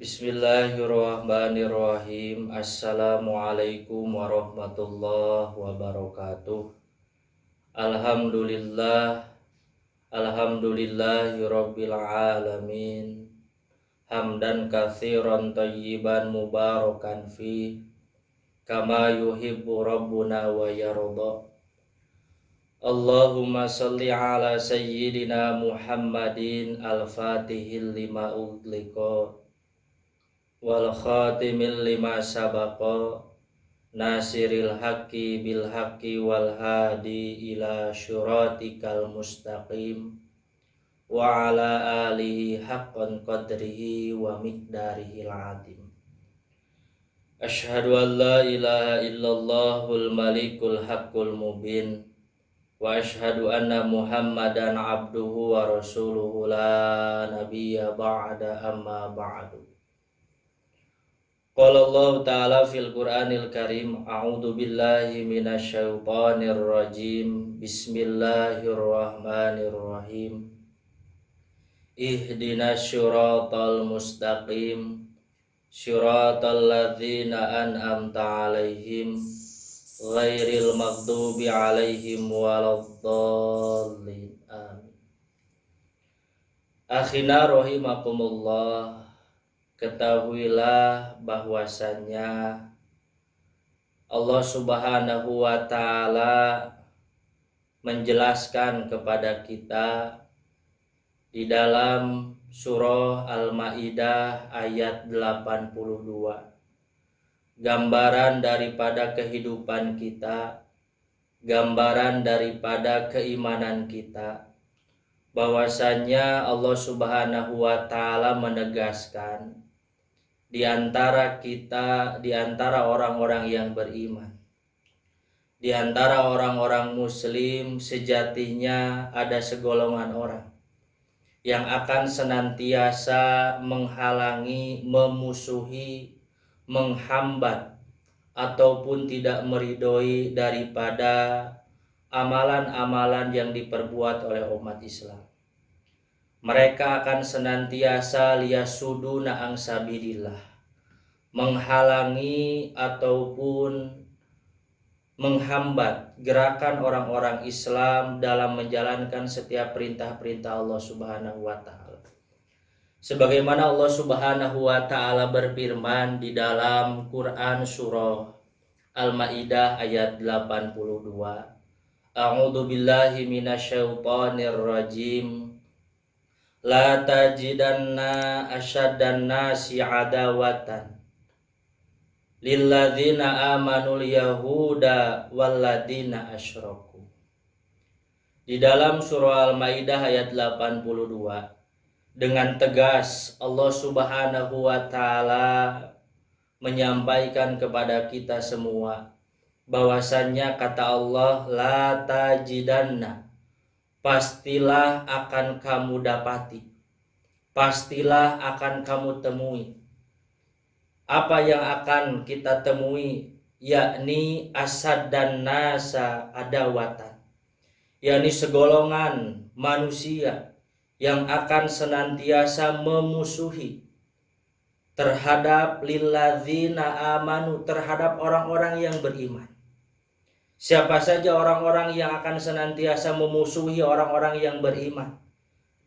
Bismillahirrahmanirrahim. Assalamualaikum warahmatullahi wabarakatuh. Alhamdulillah. Alhamdulillahirabbil alamin. Hamdan katsiran thayyiban mubarakan fi kama yuhibbu rabbuna wa yarda. Allahumma salli ala sayyidina Muhammadin al-fatihil lima ughliqa wal khatimil lima sabaqa nasiril haqqi bil haqqi wal hadi ila syuratikal mustaqim wa ala alihi haqqan qadrihi wa miqdarihil azim. Asyhadu an la ilaha illallahul malikul haqqul mubin wa asyhadu anna Muhammadan abduhu wa rasuluhu la nabiyya ba'da amma ba'du. Qala Allah Ta'ala fil Qur'anil Karim, a'udzu billahi minasyaitonir rajim. Bismillahirrahmanirrahim. Ihdinas syiratal mustaqim, syiratal ladzina an'amta 'alaihim, ghairil maghdubi 'alaihim waladdallin. Amin. Akhina rahimakumullah. Ketahuilah bahwasannya Allah Subhanahu wa Ta'ala menjelaskan kepada kita di dalam surah Al-Maidah ayat 82, gambaran daripada kehidupan kita, gambaran daripada keimanan kita, bahwasannya Allah Subhanahu wa Ta'ala menegaskan di antara kita, di antara orang-orang yang beriman, di antara orang-orang muslim, sejatinya ada segolongan orang yang akan senantiasa menghalangi, memusuhi, menghambat ataupun tidak meridhoi daripada amalan-amalan yang diperbuat oleh umat Islam. Mereka akan senantiasa liyasuduna an sabilillah, menghalangi ataupun menghambat gerakan orang-orang Islam dalam menjalankan setiap perintah-perintah Allah Subhanahu wa Ta'ala. Sebagaimana Allah Subhanahu wa Ta'ala berfirman di dalam Quran surah Al-Maidah ayat 82, a'udzu billahi minasyaitonir rajim. La tajidanna asyaddan nasi adawatan lilladzina amanul yahuda walladzina asyraku. Di dalam surah Al-Maidah ayat 82, dengan tegas Allah Subhanahu wa Ta'ala menyampaikan kepada kita semua bahwasannya kata Allah, la tajidanna, pastilah akan kamu dapati, pastilah akan kamu temui. Apa yang akan kita temui? Yakni asad dan nasa adawatan, yakni segolongan manusia yang akan senantiasa memusuhi terhadap lilladzina amanu, terhadap orang-orang yang beriman. Siapa saja orang-orang yang akan senantiasa memusuhi orang-orang yang beriman.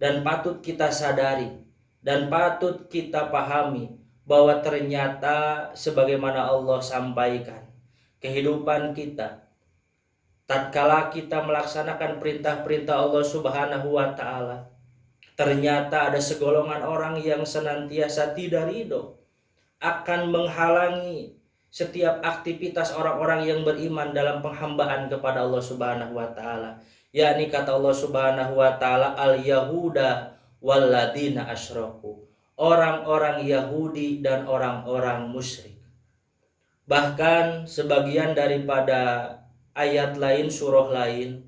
Dan patut kita sadari dan patut kita pahami bahwa ternyata sebagaimana Allah sampaikan, kehidupan kita tatkala kita melaksanakan perintah-perintah Allah Subhanahu wa Ta'ala, ternyata ada segolongan orang yang senantiasa tidak ridho, akan menghalangi setiap aktivitas orang-orang yang beriman dalam penghambaan kepada Allah Subhanahu wa Ta'ala. Yakni kata Allah Subhanahu wa Ta'ala, al-yahuda walladzina asyraku, orang-orang Yahudi dan orang-orang musyrik. Bahkan sebagian daripada ayat lain, surah lain,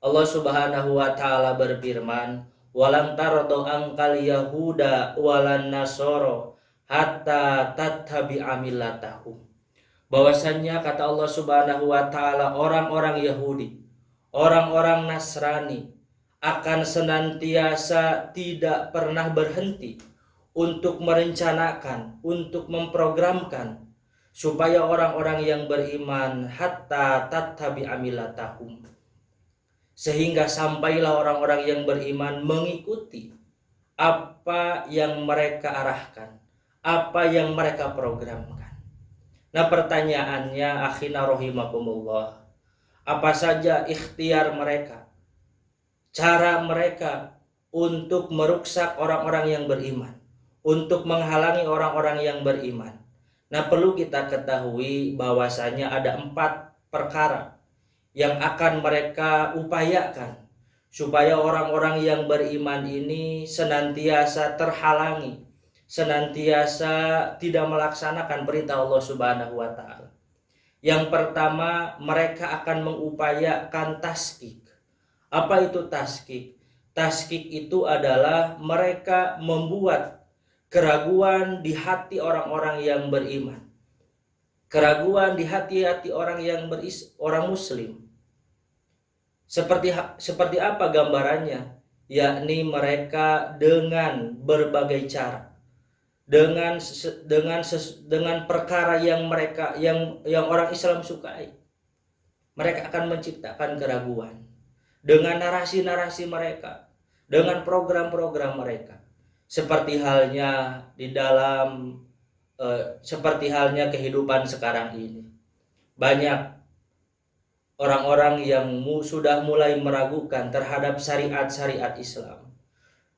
Allah Subhanahu wa Ta'ala berfirman, walan tardo angkal yahuda walan nasoro hatta tattabi'a millatahum. Bahwasannya kata Allah Subhanahu wa Ta'ala, orang-orang Yahudi, orang-orang Nasrani akan senantiasa tidak pernah berhenti untuk merencanakan, untuk memprogramkan supaya orang-orang yang beriman hatta tattabi amilatahum, sehingga sampailah orang-orang yang beriman mengikuti apa yang mereka arahkan, apa yang mereka programkan. Nah, pertanyaannya akhina rahimakumullah, apa saja ikhtiar mereka, cara mereka untuk meruksak orang-orang yang beriman, untuk menghalangi orang-orang yang beriman? Nah, perlu kita ketahui bahwasanya ada 4 perkara yang akan mereka upayakan supaya orang-orang yang beriman ini senantiasa terhalangi, senantiasa tidak melaksanakan perintah Allah Subhanahu wa taala. Yang pertama, mereka akan mengupayakan taskik. Apa itu taskik? Taskik itu adalah mereka membuat keraguan di hati orang-orang yang beriman. Keraguan di hati-hati orang yang orang muslim. Seperti apa gambarannya? Yakni mereka dengan berbagai cara, dengan perkara yang orang Islam sukai, mereka akan menciptakan keraguan dengan narasi-narasi mereka, dengan program-program mereka. Seperti halnya kehidupan sekarang ini, banyak orang-orang yang sudah mulai meragukan terhadap syariat-syariat Islam,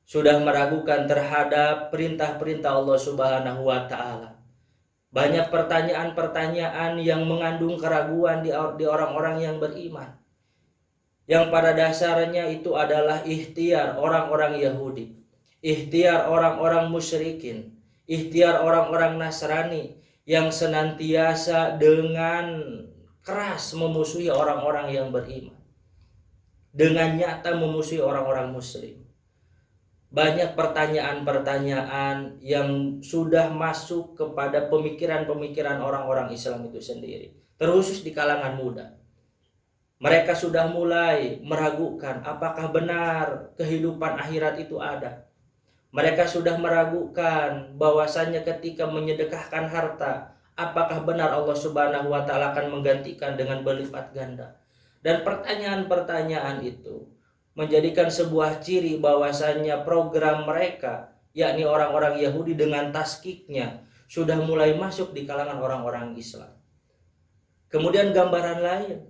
sudah meragukan terhadap perintah-perintah Allah Subhanahu wa taala. Banyak pertanyaan-pertanyaan yang mengandung keraguan di orang-orang yang beriman, yang pada dasarnya itu adalah ikhtiar orang-orang Yahudi, ikhtiar orang-orang musyrikin, ikhtiar orang-orang Nasrani yang senantiasa dengan keras memusuhi orang-orang yang beriman, dengan nyata memusuhi orang-orang muslim. Banyak pertanyaan-pertanyaan yang sudah masuk kepada pemikiran-pemikiran orang-orang Islam itu sendiri, terkhusus di kalangan muda. Mereka sudah mulai meragukan apakah benar kehidupan akhirat itu ada. Mereka sudah meragukan bahwasannya ketika menyedekahkan harta, apakah benar Allah Subhanahu wa taala akan menggantikan dengan berlipat ganda? Dan pertanyaan-pertanyaan itu menjadikan sebuah ciri bahwasannya program mereka, yakni orang-orang Yahudi dengan taskiknya, sudah mulai masuk di kalangan orang-orang Islam. Kemudian gambaran lain,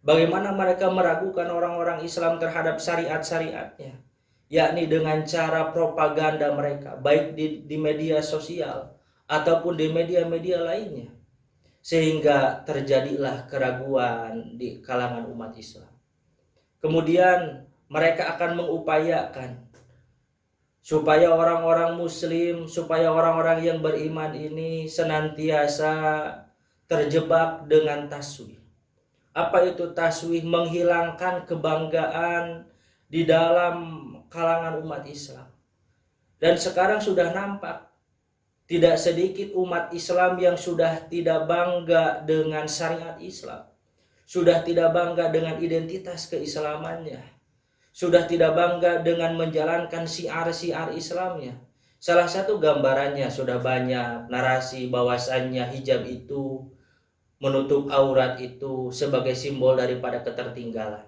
bagaimana mereka meragukan orang-orang Islam terhadap syariat-syariatnya, yakni dengan cara propaganda mereka, baik di media sosial ataupun di media-media lainnya, sehingga terjadilah keraguan di kalangan umat Islam. Kemudian mereka akan mengupayakan supaya orang-orang muslim, supaya orang-orang yang beriman ini senantiasa terjebak dengan taswih. Apa itu taswih? Menghilangkan kebanggaan di dalam kalangan umat Islam. Dan sekarang sudah nampak tidak sedikit umat Islam yang sudah tidak bangga dengan syariat Islam, sudah tidak bangga dengan identitas keislamannya, sudah tidak bangga dengan menjalankan syiar-syiar Islamnya. Salah satu gambarannya sudah banyak narasi bahwasannya hijab itu, menutup aurat itu sebagai simbol daripada ketertinggalan.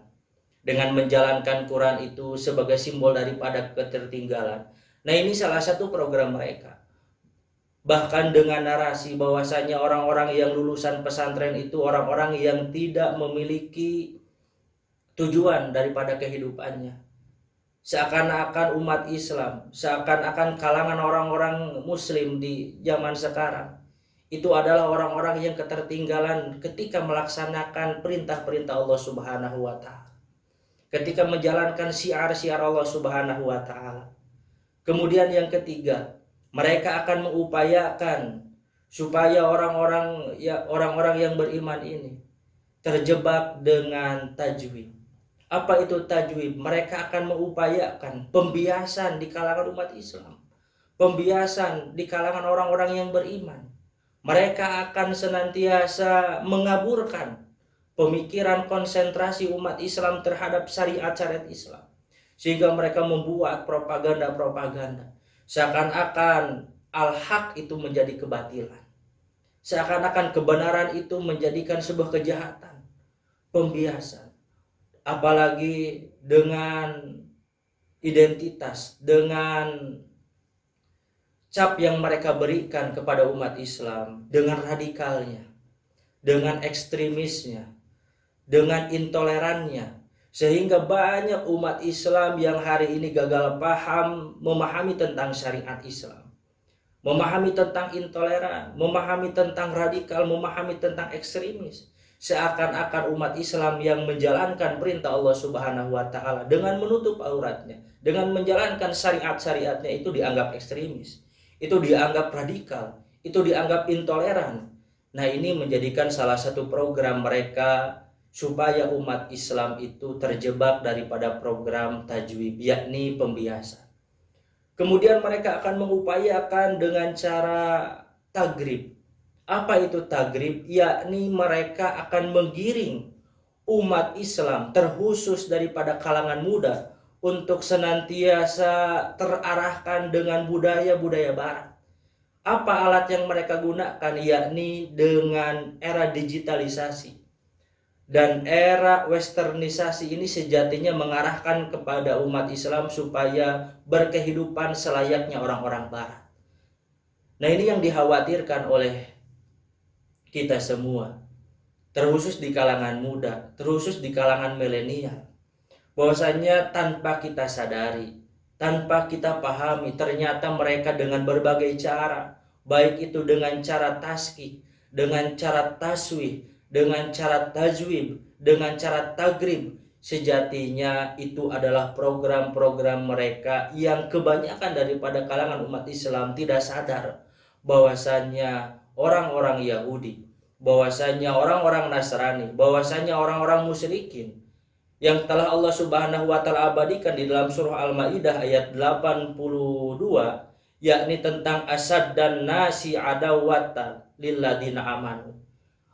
Dengan menjalankan Quran itu sebagai simbol daripada ketertinggalan. Nah, ini salah satu program mereka. Bahkan dengan narasi bahwasanya orang-orang yang lulusan pesantren itu orang-orang yang tidak memiliki tujuan daripada kehidupannya. Seakan-akan umat Islam, seakan-akan kalangan orang-orang muslim di zaman sekarang itu adalah orang-orang yang ketertinggalan ketika melaksanakan perintah-perintah Allah Subhanahu wa taala, ketika menjalankan syiar-syiar Allah Subhanahu wa taala. Kemudian yang ketiga, mereka akan mengupayakan supaya orang-orang yang beriman ini terjebak dengan tajwid. Apa itu tajwid? Mereka akan mengupayakan pembiasan di kalangan umat Islam, pembiasan di kalangan orang-orang yang beriman. Mereka akan senantiasa mengaburkan pemikiran konsentrasi umat Islam terhadap syariat-syariat Islam, sehingga mereka membuat propaganda-propaganda, Seakan-akan al-haq itu menjadi kebatilan. Seakan-akan kebenaran itu menjadikan sebuah kejahatan, pembiasan. Apalagi dengan identitas, dengan cap yang mereka berikan kepada umat Islam, dengan radikalnya, dengan ekstremisnya, dengan intolerannya, sehingga banyak umat Islam yang hari ini gagal paham memahami tentang syariat Islam, memahami tentang intoleran, memahami tentang radikal, memahami tentang ekstremis. Seakan-akan umat Islam yang menjalankan perintah Allah Subhanahu wa taala dengan menutup auratnya, dengan menjalankan syariat-syariatnya itu dianggap ekstremis, itu dianggap radikal, itu dianggap intoleran. Nah, ini menjadikan salah satu program mereka supaya umat Islam itu terjebak daripada program tajwid, yakni pembiasan. Kemudian mereka akan mengupayakan dengan cara tagrib. Apa itu tagrib? Yakni mereka akan menggiring umat Islam terkhusus daripada kalangan muda untuk senantiasa terarahkan dengan budaya-budaya barat. Apa alat yang mereka gunakan? Yakni dengan era digitalisasi. Dan era westernisasi ini sejatinya mengarahkan kepada umat Islam supaya berkehidupan selayaknya orang-orang barat. Nah, ini yang dikhawatirkan oleh kita semua, terkhusus di kalangan muda, terkhusus di kalangan milenial, bahwasanya tanpa kita sadari, tanpa kita pahami, ternyata mereka dengan berbagai cara, baik itu dengan cara taskih, dengan cara taswih, dengan cara tajwid, dengan cara tagrib, sejatinya itu adalah program-program mereka yang kebanyakan daripada kalangan umat Islam tidak sadar bahwasanya orang-orang Yahudi, bahwasanya orang-orang Nasrani, bahwasanya orang-orang musyrikin yang telah Allah Subhanahu wa taala abadikan di dalam surah Al-Maidah ayat 82, yakni tentang asad dan nasi adawatan lilladina amanu.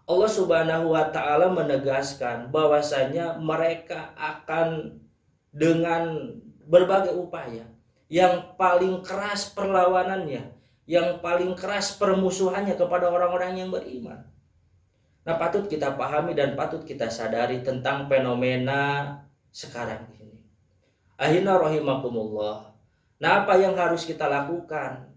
Allah Subhanahu wa taala menegaskan bahwasanya mereka akan dengan berbagai upaya, yang paling keras perlawanannya, yang paling keras permusuhannya kepada orang-orang yang beriman. Nah, patut kita pahami dan patut kita sadari tentang fenomena sekarang ini. Akhirnya rahimakumullah. Nah, apa yang harus kita lakukan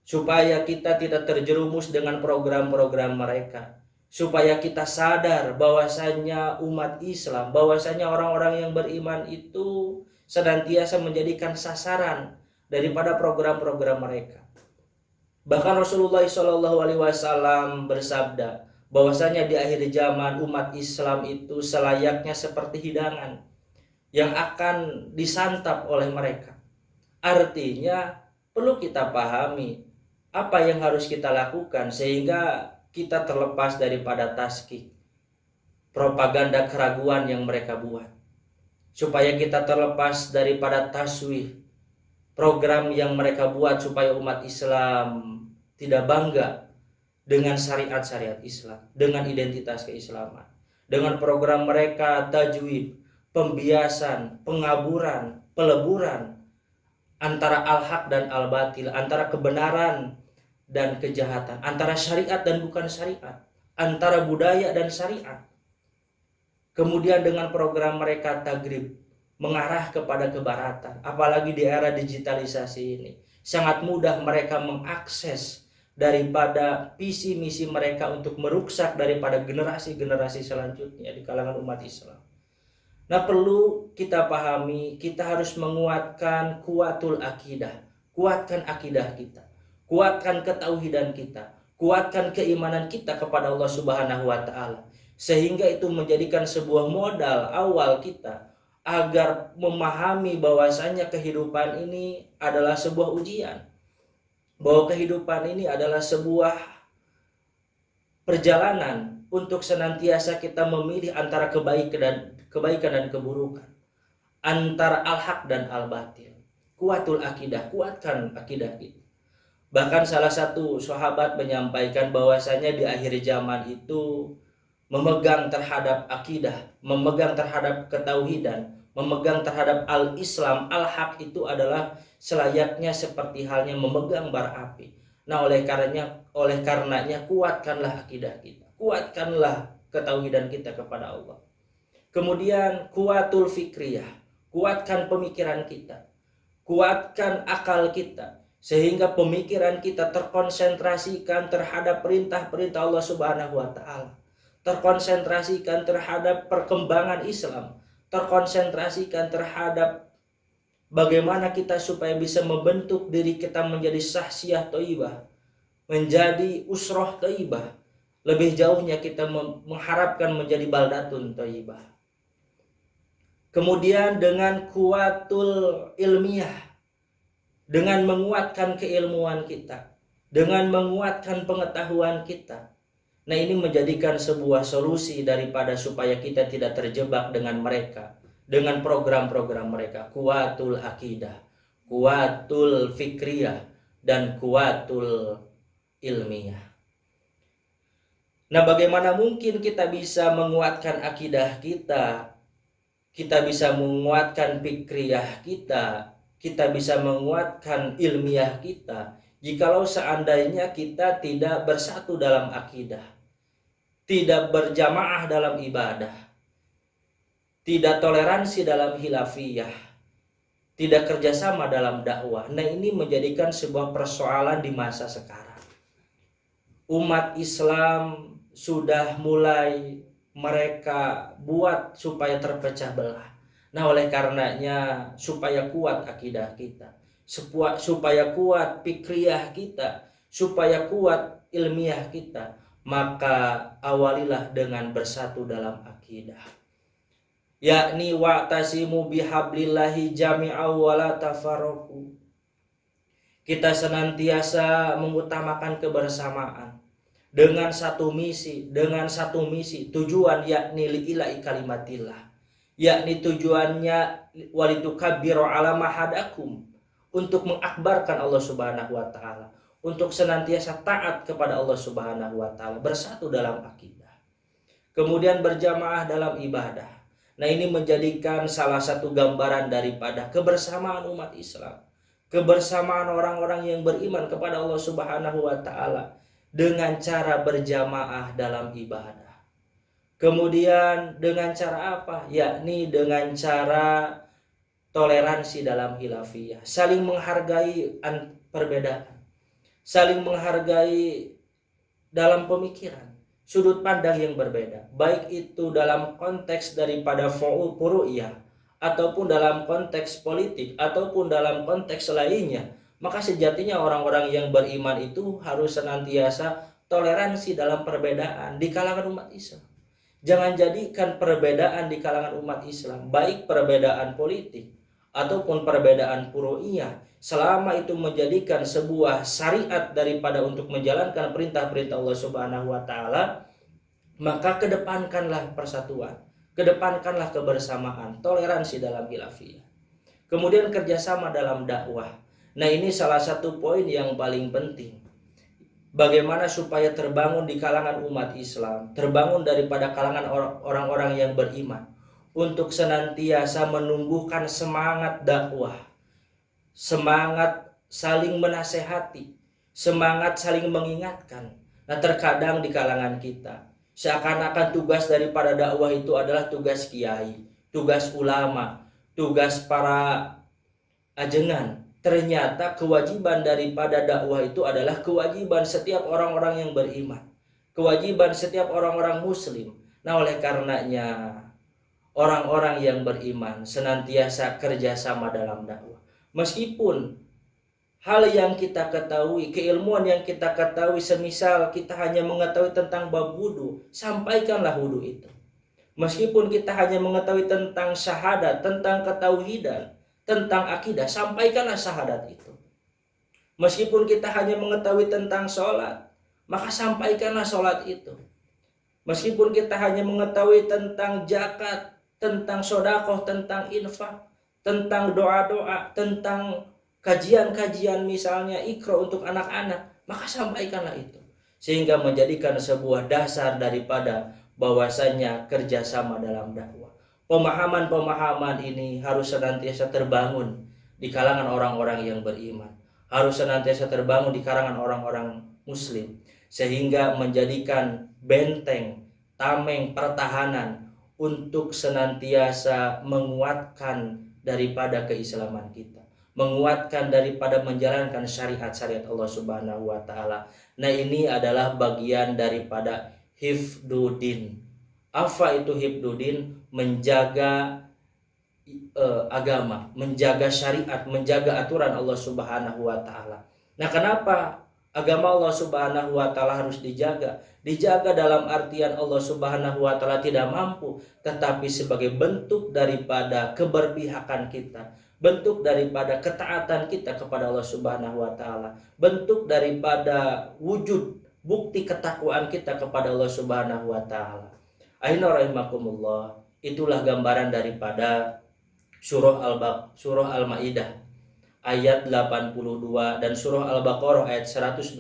supaya kita tidak terjerumus dengan program-program mereka? Supaya kita sadar bahwasanya umat Islam, bahwasanya orang-orang yang beriman itu senantiasa menjadikan sasaran daripada program-program mereka. Bahkan Rasulullah SAW bersabda bahwasanya di akhir zaman umat Islam itu selayaknya seperti hidangan yang akan disantap oleh mereka. Artinya perlu kita pahami apa yang harus kita lakukan sehingga kita terlepas daripada taskik, propaganda keraguan yang mereka buat. Supaya kita terlepas daripada taswih, program yang mereka buat supaya umat Islam tidak bangga dengan syariat-syariat Islam, dengan identitas keislaman. Dengan program mereka tajwid, pembiasan, pengaburan, peleburan antara al-haq dan al-batil, antara kebenaran dan kejahatan, antara syariat dan bukan syariat, antara budaya dan syariat. Kemudian dengan program mereka tagrib, mengarah kepada kebaratan, apalagi di era digitalisasi ini, sangat mudah mereka mengakses daripada visi misi mereka untuk meruksak daripada generasi-generasi selanjutnya di kalangan umat Islam. Nah, perlu kita pahami, kita harus menguatkan kuatul akidah, kuatkan akidah kita, kuatkan ketauhidan kita, kuatkan keimanan kita kepada Allah Subhanahu wa taala, sehingga itu menjadikan sebuah modal awal kita agar memahami bahwasanya kehidupan ini adalah sebuah ujian, bahwa kehidupan ini adalah sebuah perjalanan untuk senantiasa kita memilih antara kebaikan dan keburukan, antara al-haq dan al-batil. Kuatul akidah, kuatkan akidah kita. Bahkan salah satu sahabat menyampaikan bahwasanya di akhir zaman itu memegang terhadap akidah, memegang terhadap ketauhidan, memegang terhadap al-Islam, al-haq itu adalah selayaknya seperti halnya memegang bara api. Nah, oleh karenanya kuatkanlah akidah kita, kuatkanlah ketauhidan kita kepada Allah. Kemudian kuatul fikriyah, kuatkan pemikiran kita, kuatkan akal kita, sehingga pemikiran kita terkonsentrasikan terhadap perintah-perintah Allah Subhanahu wa taala, terkonsentrasikan terhadap perkembangan Islam, terkonsentrasikan terhadap bagaimana kita supaya bisa membentuk diri kita menjadi syahsiyah thayyibah, menjadi usroh thayyibah. Lebih jauhnya kita mengharapkan menjadi baldatun thayyibah. Kemudian dengan kuatul ilmiah, dengan menguatkan keilmuan kita, dengan menguatkan pengetahuan kita. Nah, ini menjadikan sebuah solusi daripada supaya kita tidak terjebak dengan mereka, dengan program-program mereka. Kuatul akidah, kuatul fikriyah, dan kuatul ilmiah. Nah, bagaimana mungkin kita bisa menguatkan akidah kita, kita bisa menguatkan fikriyah kita bisa menguatkan ilmiah kita, jikalau seandainya kita tidak bersatu dalam akidah, tidak berjamaah dalam ibadah, tidak toleransi dalam khilafiyah, tidak kerjasama dalam dakwah. Nah, ini menjadikan sebuah persoalan di masa sekarang. Umat Islam sudah mulai mereka buat supaya terpecah belah. Nah, oleh karenanya supaya kuat akidah kita, supaya kuat fikriyah kita, supaya kuat ilmiah kita, maka awalilah dengan bersatu dalam akidah. Yakni wa'tasimu bihablillahi jami'aw wa la tafarraqu. Kita senantiasa mengutamakan kebersamaan dengan satu misi, tujuan yakni li'ila'i kalimatillah. Yakni tujuannya walitukabbiru ala mahadakum, untuk mengakbarkan Allah Subhanahu wa taala, untuk senantiasa taat kepada Allah Subhanahu wa taala, bersatu dalam akidah. Kemudian berjamaah dalam ibadah. Nah, ini menjadikan salah satu gambaran daripada kebersamaan umat Islam, kebersamaan orang-orang yang beriman kepada Allah Subhanahu wa taala dengan cara berjamaah dalam ibadah. Kemudian dengan cara apa? Yakni dengan cara toleransi dalam khilafiyah, saling menghargai perbedaan, saling menghargai dalam pemikiran, sudut pandang yang berbeda, baik itu dalam konteks daripada furu'iyah ataupun dalam konteks politik ataupun dalam konteks lainnya. Maka sejatinya orang-orang yang beriman itu harus senantiasa toleransi dalam perbedaan di kalangan umat Islam. Jangan jadikan perbedaan di kalangan umat Islam, baik perbedaan politik ataupun perbedaan furu'iyah, selama itu menjadikan sebuah syariat daripada untuk menjalankan perintah-perintah Allah Subhanahu wa taala, maka kedepankanlah persatuan, kedepankanlah kebersamaan, toleransi dalam khilafiyah. Kemudian kerjasama dalam dakwah. Nah, ini salah satu poin yang paling penting. Bagaimana supaya terbangun di kalangan umat Islam, terbangun daripada kalangan orang-orang yang beriman, untuk senantiasa menumbuhkan semangat dakwah, semangat saling menasehati, semangat saling mengingatkan. Nah, terkadang di kalangan kita seakan-akan tugas daripada dakwah itu adalah tugas kiai, tugas ulama, tugas para ajengan. Ternyata kewajiban daripada dakwah itu adalah kewajiban setiap orang-orang yang beriman, kewajiban setiap orang-orang muslim. Nah, oleh karenanya orang-orang yang beriman senantiasa kerjasama dalam dakwah. Meskipun hal yang kita ketahui, keilmuan yang kita ketahui, semisal kita hanya mengetahui tentang bab wudu, sampaikanlah wudu itu. Meskipun kita hanya mengetahui tentang syahadat, tentang ketauhidan, tentang akidah, sampaikanlah syahadat itu. Meskipun kita hanya mengetahui tentang sholat, maka sampaikanlah sholat itu. Meskipun kita hanya mengetahui tentang zakat, tentang sedekah, tentang infak, tentang doa-doa, tentang kajian-kajian misalnya ikra untuk anak-anak, maka sampaikanlah itu. Sehingga menjadikan sebuah dasar daripada bahwasanya kerjasama dalam dakwah. Pemahaman-pemahaman ini harus senantiasa terbangun di kalangan orang-orang yang beriman, harus senantiasa terbangun di kalangan orang-orang muslim, sehingga menjadikan benteng, tameng pertahanan untuk senantiasa menguatkan daripada keislaman kita, menguatkan daripada menjalankan syariat-syariat Allah Subhanahu wa taala. Nah, ini adalah bagian daripada hifdudin. Apa itu hifdudin? Menjaga agama, menjaga syariat, menjaga aturan Allah Subhanahu wa taala. Nah, kenapa agama Allah Subhanahu wa taala harus dijaga? Dijaga dalam artian Allah Subhanahu wa taala tidak mampu, tetapi sebagai bentuk daripada keberpihakan kita, bentuk daripada ketaatan kita kepada Allah Subhanahu wa taala, bentuk daripada wujud bukti ketakwaan kita kepada Allah Subhanahu wa taala. Akhirnya rahimakumullah, itulah gambaran daripada surah Al-Maidah ayat 82 dan surah Al-Baqarah ayat 120,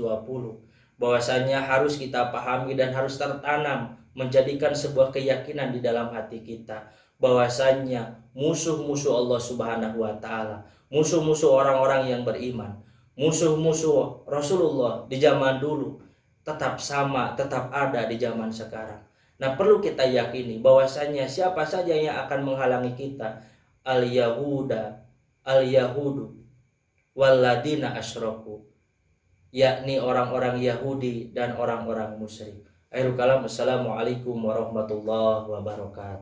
bahwasanya harus kita pahami dan harus tertanam menjadikan sebuah keyakinan di dalam hati kita, bahwasanya musuh-musuh Allah Subhanahu wa taala, musuh-musuh orang-orang yang beriman, musuh-musuh Rasulullah di zaman dulu tetap sama, tetap ada di zaman sekarang. Nah, perlu kita yakini bahwasanya siapa saja yang akan menghalangi kita, al-yahudu walladina asyraku, yakni orang-orang Yahudi dan orang-orang musyrik. Akhirul kalam, assalamualaikum warahmatullahi wabarakatuh.